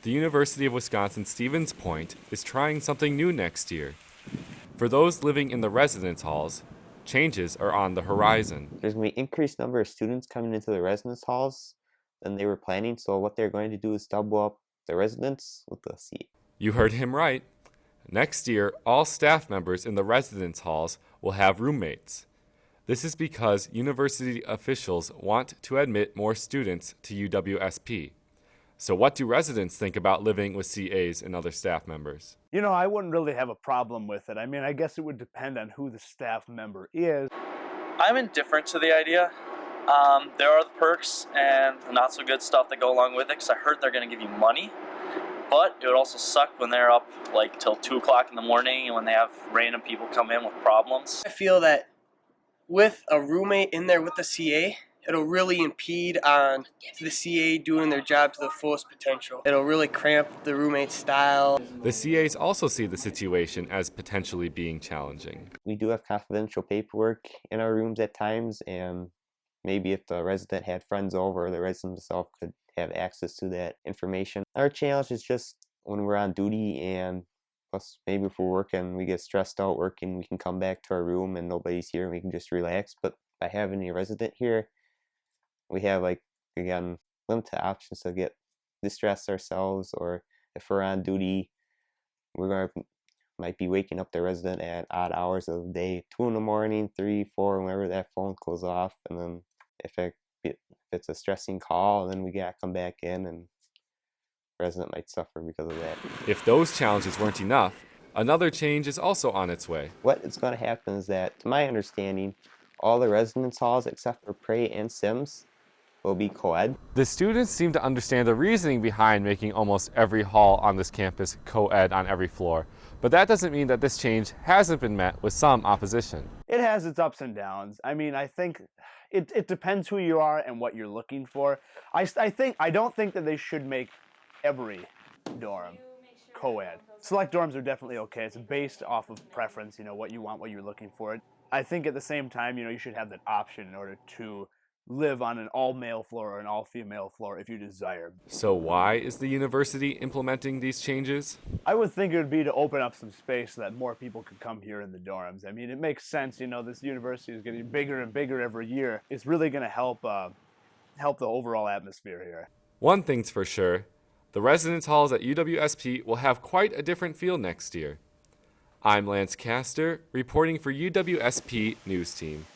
The University of Wisconsin-Stevens Point is trying something new next year. For those living in the residence halls, changes are on the horizon. There's going to be an increased number of students coming into the residence halls than they were planning, so what they're going to do is double up the residents with the seat. You heard him right. Next year, all staff members in the residence halls will have roommates. This is because university officials want to admit more students to UWSP. So what do residents think about living with CAs and other staff members? You know, I wouldn't really have a problem with it. I mean, I guess it would depend on who the staff member is. I'm indifferent to the idea. There are the perks and the not so good stuff that go along with it, because I heard they're going to give you money. But it would also suck when they're up like till 2 o'clock in the morning and when they have random people come in with problems. I feel that with a roommate in there with the CA, it'll really impede on the CA doing their job to the fullest potential. It'll really cramp the roommate's style. The CAs also see the situation as potentially being challenging. We do have confidential paperwork in our rooms at times, and maybe if the resident had friends over, the resident himself could have access to that information. Our challenge is just when we're on duty, and plus maybe if we're working, we get stressed out working, we can come back to our room and nobody's here and we can just relax. But by having a resident here, we have, like, again, limited options to get distressed ourselves, or if we're on duty, might be waking up the resident at odd hours of the day, 2 in the morning, 3, 4, whenever that phone goes off, and then if it's a stressing call, then we gotta come back in, and the resident might suffer because of that. If those challenges weren't enough, another change is also on its way. What is going to happen is that, to my understanding, all the residence halls except for Prey and Sims will be co-ed. The students seem to understand the reasoning behind making almost every hall on this campus co-ed on every floor, but that doesn't mean that this change hasn't been met with some opposition. It has its ups and downs. I mean, I think it depends who you are and what you're looking for. I don't think that they should make every dorm co-ed. Select dorms are definitely okay. It's based off of preference, you know, what you want, what you're looking for. I think at the same time, you know, you should have that option in order to live on an all-male floor or an all-female floor if you desire. So why is the university implementing these changes? I would think it would be to open up some space so that more people could come here in the dorms. I mean, it makes sense, you know, this university is getting bigger and bigger every year. It's really going to help the overall atmosphere here. One thing's for sure, the residence halls at UWSP will have quite a different feel next year. I'm Lance Castor, reporting for UWSP News Team.